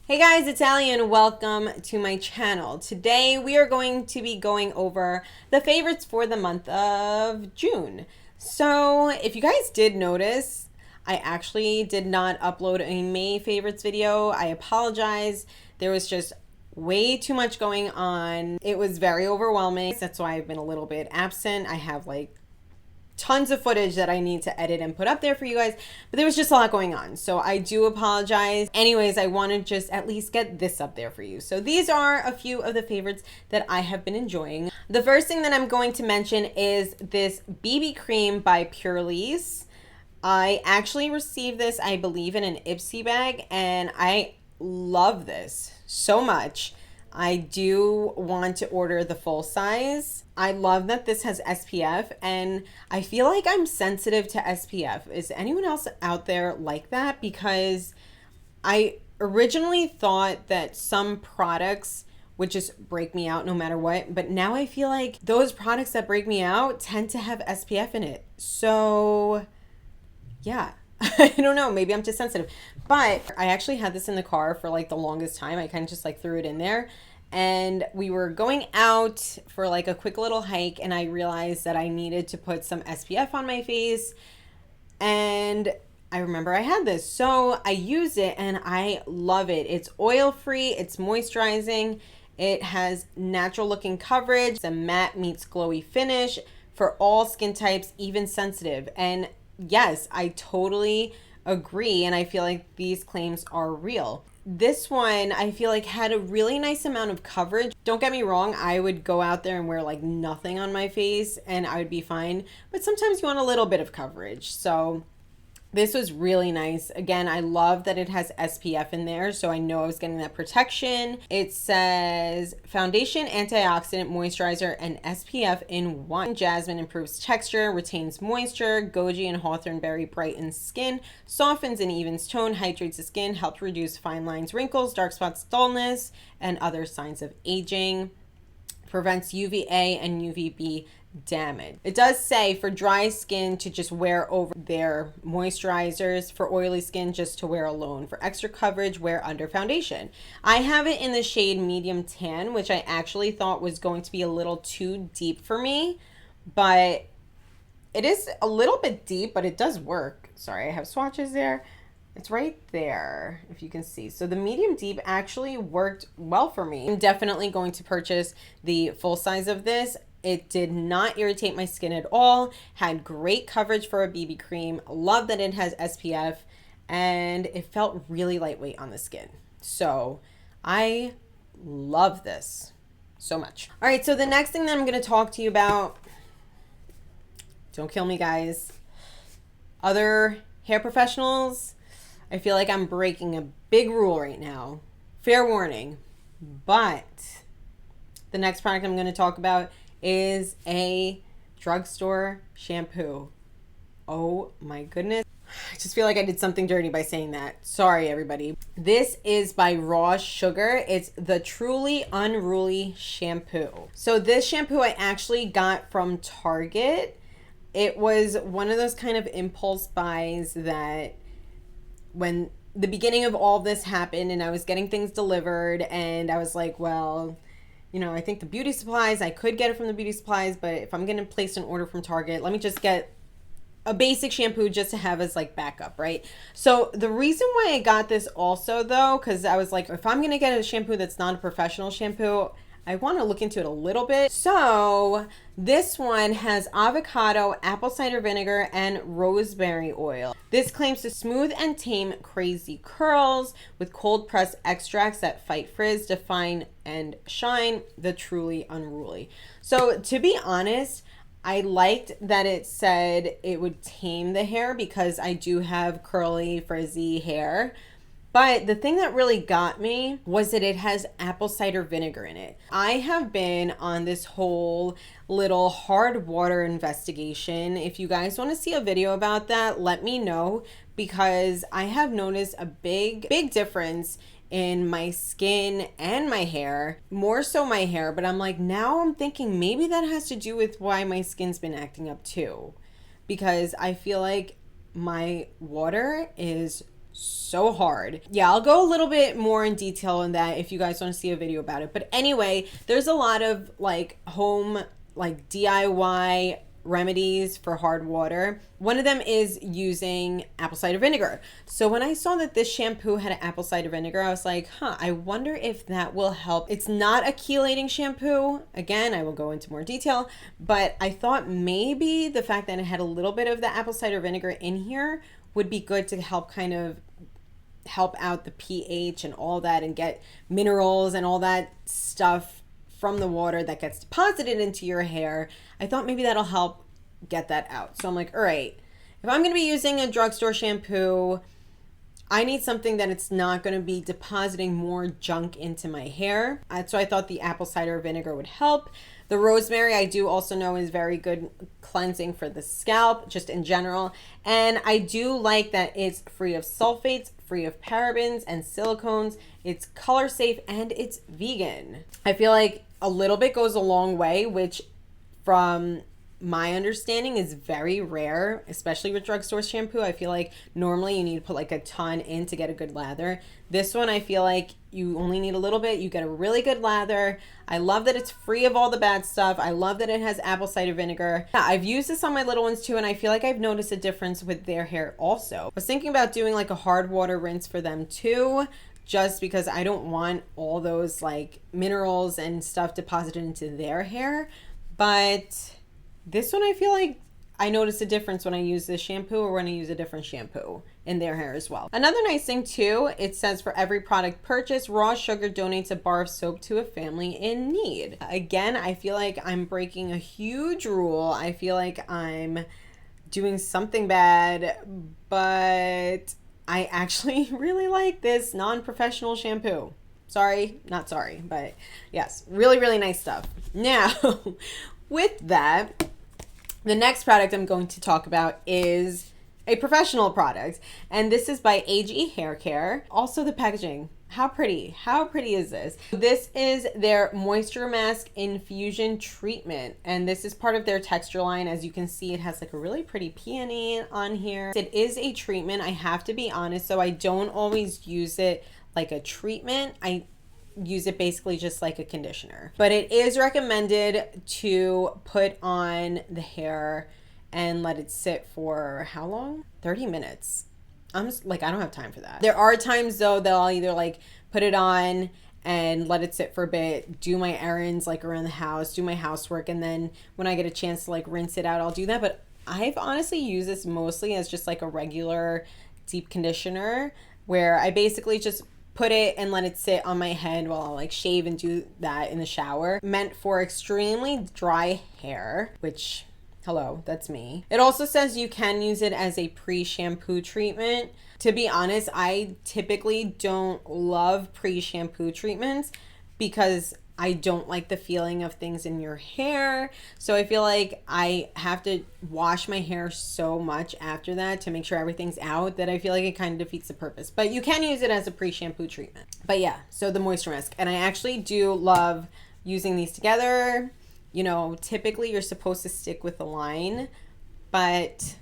Hey guys, it's Allie and welcome to my channel. Today we are going to be going over the favorites for the month of June. So if you guys did notice, I actually did not upload a May favorites video. I apologize. There was just way too much going on. It was very overwhelming. That's why I've been a little bit absent. I have like tons of footage that I need to edit and put up there for you guys, but there was just a lot going on, so I do apologize. Anyways, I want to just at least get this up there for you. So these are a few of the favorites that I have been enjoying. The first thing that I'm going to mention is this BB cream by Purelisse. I actually received this, I believe, in an Ipsy bag, and I love this so much. I do want to order the full size. I love that this has SPF, and I feel like I'm sensitive to SPF. Is anyone else out there like that? Because I originally thought that some products would just break me out no matter what, but now I feel like those products that break me out tend to have SPF in it. So yeah. I don't know, maybe I'm just sensitive, but I actually had this in the car for like the longest time. I kind of just like threw it in there, and we were going out for like a quick little hike, and I realized that I needed to put some SPF on my face, and I remember I had this, so I use it and I love it. It's oil free, it's moisturizing, it has natural looking coverage, it's a matte meets glowy finish for all skin types, even sensitive. And yes, I totally agree, and I feel like these claims are real. This one I feel like had a really nice amount of coverage. Don't get me wrong, I would go out there and wear like nothing on my face and I would be fine, but sometimes you want a little bit of coverage. So this was really nice. Again, I love that it has SPF in there, so I know I was getting that protection. It says foundation, antioxidant, moisturizer, and SPF in one. Jasmine improves texture, retains moisture. Goji and hawthorn berry brightens skin, softens and evens tone, hydrates the skin, helps reduce fine lines, wrinkles, dark spots, dullness, and other signs of aging. Prevents UVA and UVB damage. It does say for dry skin to just wear over their moisturizers, for oily skin just to wear alone. For extra coverage, wear under foundation. I have it in the shade medium tan, which I actually thought was going to be a little too deep for me, but it is a little bit deep, but it does work. Sorry, I have swatches there. It's right there, if you can see. So the medium deep actually worked well for me. I'm definitely going to purchase the full size of this. It did not irritate my skin at all. Had great coverage for a BB cream. Love that it has SPF, and it felt really lightweight on the skin. So I love this so much. All right, so the next thing that I'm going to talk to you about, don't kill me guys, other hair professionals. I feel like I'm breaking a big rule right now. Fair warning. But the next product I'm going to talk about is a drugstore shampoo. Oh my goodness. I just feel like I did something dirty by saying that. Sorry, everybody. This is by Raw Sugar. It's the Truly Unruly Shampoo. So this shampoo I actually got from Target. It was one of those kind of impulse buys that when the beginning of all this happened and I was getting things delivered, and I was like, well, you know, I think the beauty supplies, I could get it from the beauty supplies, but if I'm going to place an order from Target, let me just get a basic shampoo just to have as like backup, right? So the reason why I got this also though, because I was like, if I'm going to get a shampoo that's not a professional shampoo, I want to look into it a little bit. So this one has avocado, apple cider vinegar, and rosemary oil. This claims to smooth and tame crazy curls with cold pressed extracts that fight frizz, define, and shine the truly unruly. So to be honest, I liked that it said it would tame the hair because I do have curly, frizzy hair. But the thing that really got me was that it has apple cider vinegar in it. I have been on this whole little hard water investigation. If you guys want to see a video about that, let me know, because I have noticed a big difference in my skin and my hair, more so my hair. But I'm like, now I'm thinking maybe that has to do with why my skin's been acting up too, because I feel like my water is so hard. Yeah, I'll go a little bit more in detail on that if you guys want to see a video about it. But anyway, there's a lot of like home, like DIY remedies for hard water. One of them is using apple cider vinegar. So when I saw that this shampoo had apple cider vinegar, I was like, I wonder if that will help. It's not a chelating shampoo. Again, I will go into more detail, but I thought maybe the fact that it had a little bit of the apple cider vinegar in here would be good to help kind of help out the pH and all that, and get minerals and all that stuff from the water that gets deposited into your hair. I thought maybe that'll help get that out. So I'm like, all right, if I'm going to be using a drugstore shampoo, I need something that it's not going to be depositing more junk into my hair. So I thought the apple cider vinegar would help. The rosemary, I do also know, is very good cleansing for the scalp, just in general. And I do like that it's free of sulfates, free of parabens and silicones. It's color safe and it's vegan. I feel like a little bit goes a long way, which from my understanding is very rare, especially with drugstore shampoo. I feel like normally you need to put like a ton in to get a good lather. This one, I feel like you only need a little bit. You get a really good lather. I love that it's free of all the bad stuff. I love that it has apple cider vinegar. Yeah, I've used this on my little ones too, and I feel like I've noticed a difference with their hair also. I was thinking about doing like a hard water rinse for them too, just because I don't want all those like minerals and stuff deposited into their hair. But this one, I feel like I notice a difference when I use this shampoo or when I use a different shampoo in their hair as well. Another nice thing too, it says for every product purchased, Raw Sugar donates a bar of soap to a family in need. Again, I feel like I'm breaking a huge rule. I feel like I'm doing something bad, but I actually really like this non-professional shampoo. Sorry, not sorry, but yes, really, really nice stuff. Now, with that, the next product I'm going to talk about is a professional product, and this is by AG Haircare. Also the packaging, how pretty is this? This is their Moisture Mask Infusion Treatment, and this is part of their texture line. As you can see, it has like a really pretty peony on here. It is a treatment, I have to be honest, so I don't always use it like a treatment. I use it basically just like a conditioner, but it is recommended to put on the hair and let it sit for how long? 30 minutes. I'm just like, I don't have time for that. There are times though that I'll either like put it on and let it sit for a bit, do my errands like around the house, do my housework, and then when I get a chance to like rinse it out, I'll do that. But I've honestly used this mostly as just like a regular deep conditioner, where I basically just put it and let it sit on my head while I like shave and do that in the shower. Meant for extremely dry hair, which, hello, that's me. It also says you can use it as a pre-shampoo treatment. To be honest, I typically don't love pre-shampoo treatments because I don't like the feeling of things in your hair. So I feel like I have to wash my hair so much after that to make sure everything's out that I feel like it kind of defeats the purpose. But you can use it as a pre-shampoo treatment. But yeah, so the moisture mask. And I actually do love using these together. You know, typically you're supposed to stick with the line, but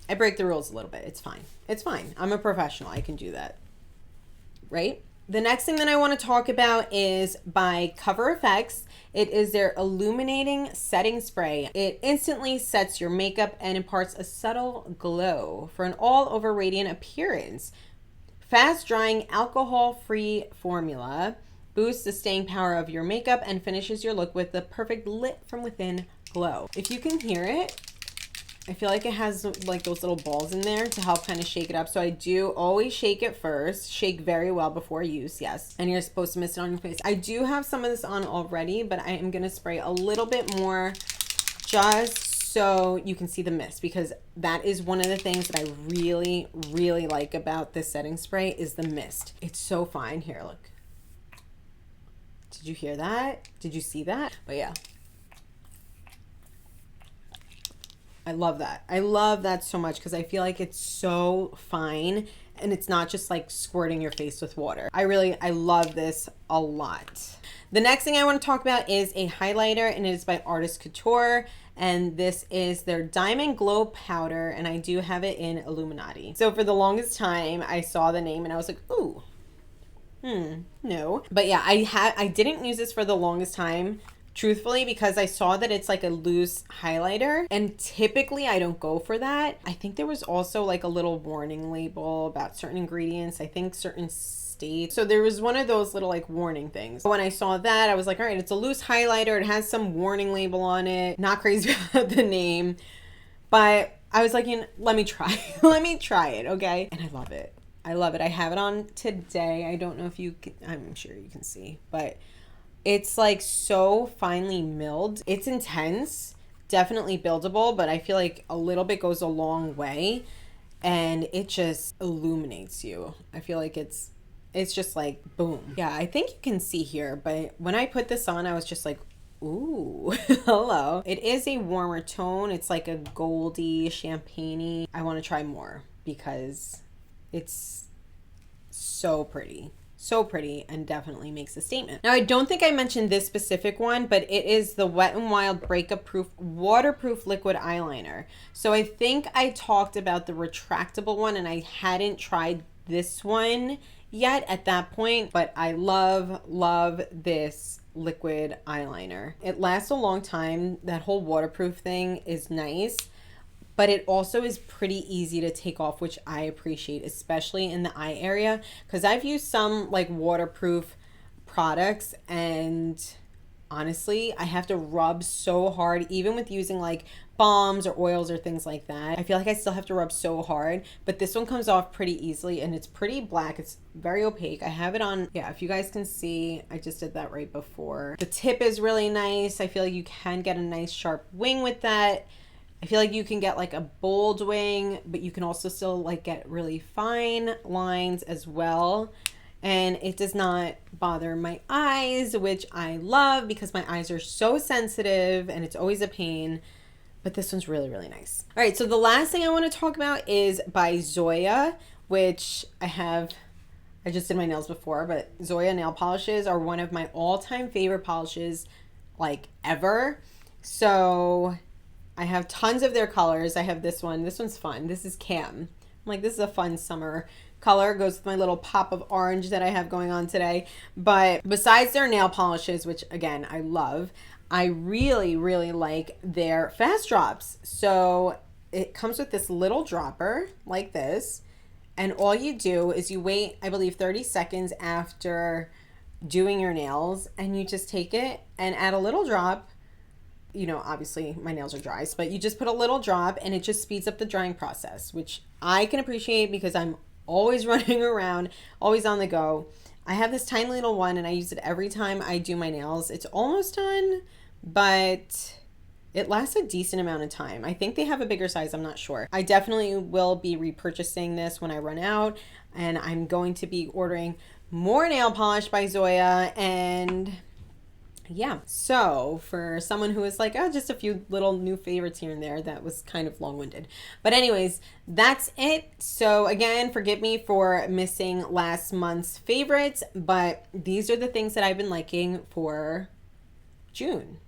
I break the rules a little bit. It's fine. It's fine. I'm a professional. I can do that. Right? The next thing that I want to talk about is by Cover Effects. It is their Illuminating Setting Spray. It instantly sets your makeup and imparts a subtle glow for an all-over radiant appearance. Fast-drying, alcohol-free formula boosts the staying power of your makeup and finishes your look with the perfect lit from within glow. If you can hear it, I feel like it has like those little balls in there to help kind of shake it up. So I do always shake it first. Shake very well before use, yes. And you're supposed to mist it on your face. I do have some of this on already, but I am gonna spray a little bit more just so you can see the mist, because that is one of the things that I really, really like about this setting spray is the mist. It's so fine. Here, look. Did you hear that? Did you see that? But yeah. I love that. I love that so much because I feel like it's so fine and it's not just like squirting your face with water. I love this a lot. The next thing I want to talk about is a highlighter, and it is by Artist Couture. And this is their Diamond Glow Powder, and I do have it in Illuminati. So for the longest time, I saw the name and I was like, ooh, no. But yeah, I didn't use this for the longest time, truthfully, because I saw that it's like a loose highlighter, and typically I don't go for that. I think there was also like a little warning label about certain ingredients, I think certain states. So there was one of those little like warning things. When I saw that, I was like, all right, it's a loose highlighter. It has some warning label on it. Not crazy about the name, but I was like, let me try. Let me try it, okay? And I love it. I love it. I have it on today. I don't know if you can, I'm sure you can see, but it's like so finely milled. It's intense, definitely buildable, but I feel like a little bit goes a long way, and it just illuminates you. I feel like it's just like boom. Yeah, I think you can see here, but when I put this on, I was just like, ooh, hello. It is a warmer tone. It's like a goldy, champagne-y. I want to try more because it's so pretty. So pretty, and definitely makes a statement. Now, I don't think I mentioned this specific one, but it is the Wet n Wild Breakup Proof Waterproof Liquid Eyeliner. So I think I talked about the retractable one, and I hadn't tried this one yet at that point, but I love this liquid eyeliner. It lasts a long time. That whole waterproof thing is nice, but it also is pretty easy to take off, which I appreciate, especially in the eye area, because I've used some like waterproof products, and honestly, I have to rub so hard, even with using like balms or oils or things like that. I feel like I still have to rub so hard, but this one comes off pretty easily, and it's pretty black. It's very opaque. I have it on, yeah, if you guys can see, I just did that right before. The tip is really nice. I feel like you can get a nice sharp wing with that. I feel like you can get like a bold wing, but you can also still like get really fine lines as well. And it does not bother my eyes, which I love because my eyes are so sensitive and it's always a pain. But this one's really, really nice. All right, so the last thing I want to talk about is by Zoya, which I just did my nails before, but Zoya nail polishes are one of my all-time favorite polishes like ever. So I have tons of their colors. I have this one. This one's fun. This is Cam. I'm like, this is a fun summer color. It goes with my little pop of orange that I have going on today. But besides their nail polishes, which again, I love, I really, really like their fast drops. So it comes with this little dropper like this. And all you do is you wait, I believe, 30 seconds after doing your nails. And you just take it and add a little drop. You know, obviously my nails are dry, but you just put a little drop and it just speeds up the drying process, which I can appreciate because I'm always running around, always on the go. I have this tiny little one and I use it every time I do my nails. It's almost done, but it lasts a decent amount of time. I think they have a bigger size, I'm not sure. I definitely will be repurchasing this when I run out, and I'm going to be ordering more nail polish by Zoya. And yeah, so for someone who is like, oh, just a few little new favorites here and there, that was kind of long-winded. But anyways, that's it. So again, forgive me for missing last month's favorites, but these are the things that I've been liking for June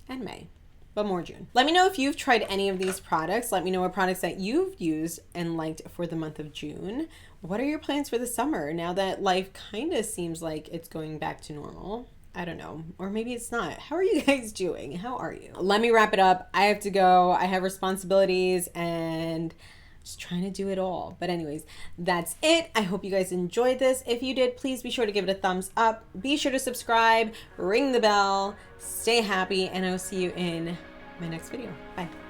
and May, but more June. Let me know if you've tried any of these products. Let me know what products that you've used and liked for the month of June. What are your plans for the summer now that life kind of seems like it's going back to normal? I don't know, or maybe it's not. How are you guys doing? How are you? Let me wrap it up. I have to go. I have responsibilities and just trying to do it all. But anyways, that's it. I hope you guys enjoyed this. If you did, please be sure to give it a thumbs up. Be sure to subscribe, ring the bell, stay happy, and I'll see you in my next video. Bye.